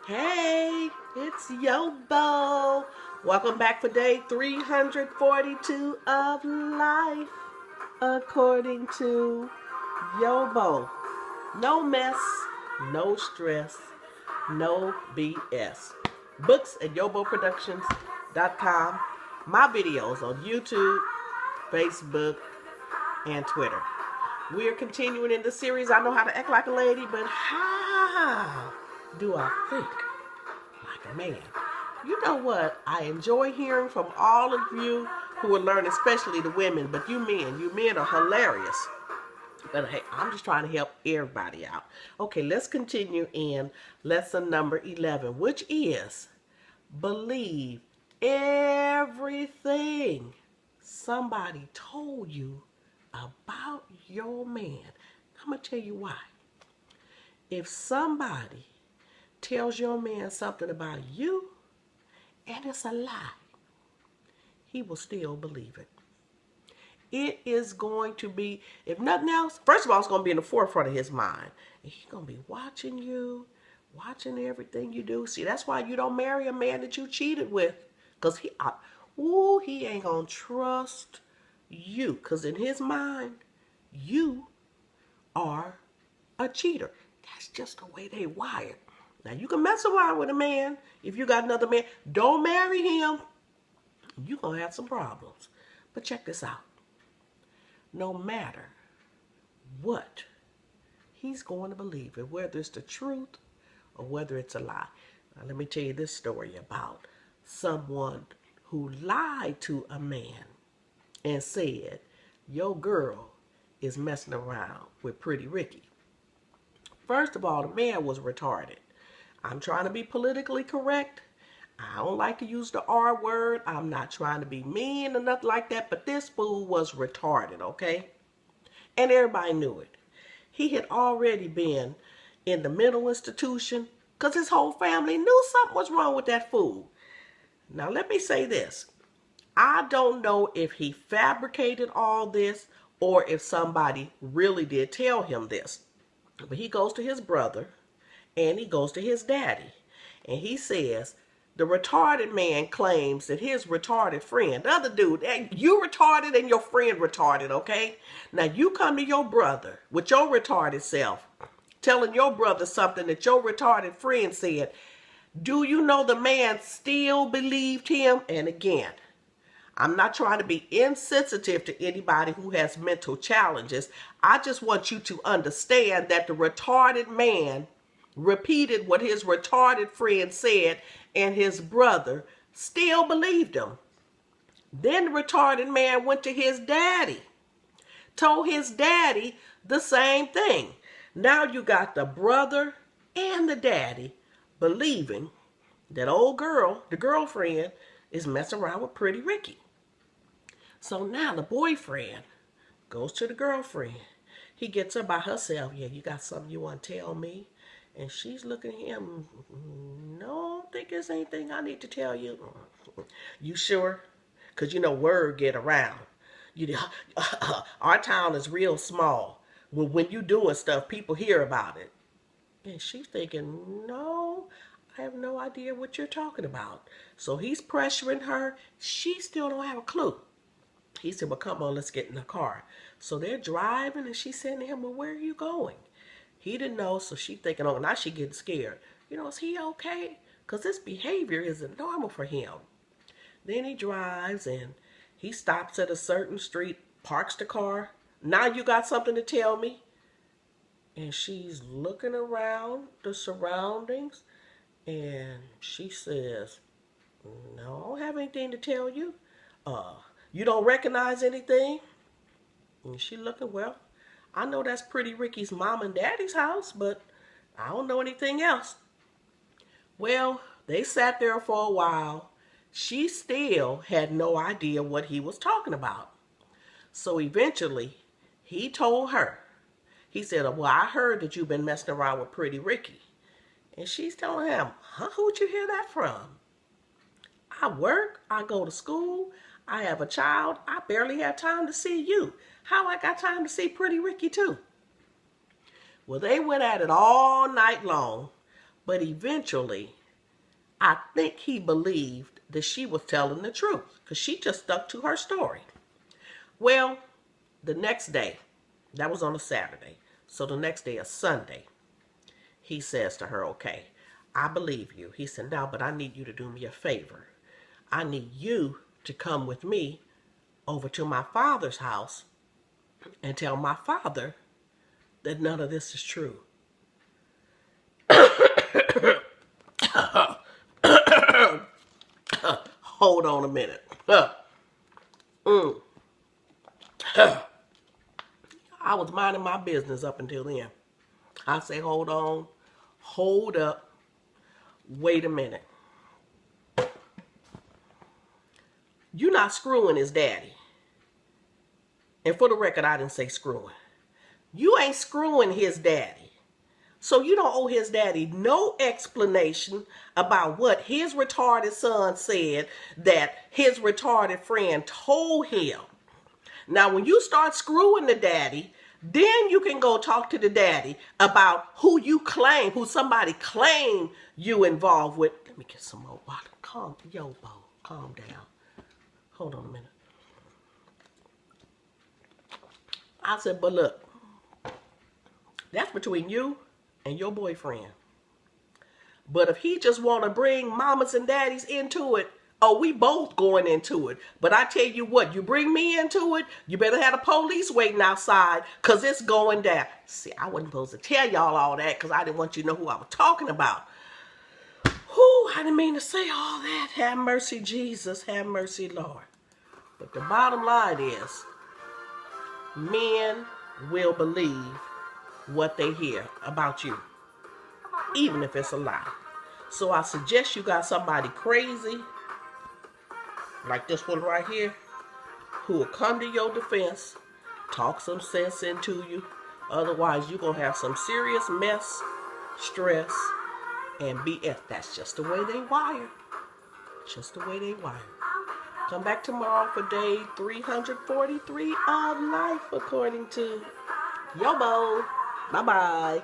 Hey, it's YoBo. Welcome back for day 342 of life. According to YoBo. No mess, no stress, no BS. Books at yoboproductions.com. My videos on YouTube, Facebook, and Twitter. We are continuing in the series. I know how to act like a lady, but how do I think like a man? You know what? I enjoy hearing from all of you who are learning, especially the women, but you men are hilarious. But hey, I'm just trying to help everybody out. Okay, let's continue in lesson number 11, which is believe everything somebody told you about your man. I'm going to tell you why. If somebody tells your man something about you and it's a lie, he will still believe it. It is going to be, if nothing else, first of all, it's going to be in the forefront of his mind. And he's going to be watching you, watching everything you do. See, that's why you don't marry a man that you cheated with. Because he ain't going to trust you. Because in his mind, you are a cheater. That's just the way they wired. Now, you can mess around with a man. If you got another man, don't marry him. You're going to have some problems. But check this out. No matter what, he's going to believe it, whether it's the truth or whether it's a lie. Now, let me tell you this story about someone who lied to a man and said, your girl is messing around with Pretty Ricky. First of all, the man was retarded. I'm trying to be politically correct. I don't like to use the R word. I'm not trying to be mean or nothing like that, but this fool was retarded, okay? And everybody knew it. He had already been in the mental institution because his whole family knew something was wrong with that fool. Now, let me say this. I don't know if he fabricated all this or if somebody really did tell him this. But he goes to his brother and he goes to his daddy. And he says, the retarded man claims that his retarded friend, the other dude, hey, you retarded and your friend retarded, okay? Now you come to your brother with your retarded self, telling your brother something that your retarded friend said. Do you know the man still believed him? And again, I'm not trying to be insensitive to anybody who has mental challenges. I just want you to understand that the retarded man repeated what his retarded friend said, and his brother still believed him. Then the retarded man went to his daddy, told his daddy the same thing. Now you got the brother and the daddy believing that old girl, the girlfriend, is messing around with Pretty Ricky. So now the boyfriend goes to the girlfriend. He gets her by herself. Yeah, you got something you want to tell me? And she's looking at him. No, I don't think there's anything I need to tell you. You sure? Because, word get around. Our town is real small. When you doing stuff, people hear about it. And she's thinking, no, I have no idea what you're talking about. So he's pressuring her. She still don't have a clue. He said, well, come on, let's get in the car. So they're driving, and she's saying to him, well, where are you going? He didn't know, so she's thinking, oh, now she's getting scared. Is he okay? Because this behavior isn't normal for him. Then he drives, and he stops at a certain street, parks the car. Now you got something to tell me? And she's looking around the surroundings, and she says, no, I don't have anything to tell you. You don't recognize anything? And she looking, well, I know that's Pretty Ricky's mom and daddy's house, but I don't know anything else. Well, they sat there for a while. She still had no idea what he was talking about. So eventually, he told her. He said, well, I heard that you've been messing around with Pretty Ricky. And she's telling him, huh, who'd you hear that from? I work, I go to school, I have a child, I barely have time to see you. How I got time to see Pretty Ricky too? Well, they went at it all night long. But eventually, I think he believed that she was telling the truth because she just stuck to her story. Well, the next day, that was on a Saturday. So the next day, a Sunday, he says to her, okay, I believe you. He said, now, but I need you to do me a favor. I need you to come with me over to my father's house and tell my father that none of this is true. Hold on a minute. I was minding my business up until then. I say, hold on, hold up, wait a minute. You're not screwing his daddy. And for the record, I didn't say screwing. You ain't screwing his daddy. So you don't owe his daddy no explanation about what his retarded son said that his retarded friend told him. Now, when you start screwing the daddy, then you can go talk to the daddy about who somebody claimed you involved with. Let me get some more water. Calm down. Hold on a minute. I said, but look, that's between you and your boyfriend. But if he just want to bring mamas and daddies into it, oh, we both going into it. But I tell you what, you bring me into it, you better have the police waiting outside because it's going down. See, I wasn't supposed to tell y'all all that because I didn't want you to know who I was talking about. Whew, I didn't mean to say all that. Have mercy, Jesus. Have mercy, Lord. But the bottom line is, men will believe what they hear about you, even if it's a lie. So I suggest you got somebody crazy, like this one right here, who will come to your defense, talk some sense into you. Otherwise, you're going to have some serious mess, stress, and BS. That's just the way they wire. Just the way they wire. Come back tomorrow for day 343 of life, according to YoBo. Bye-bye.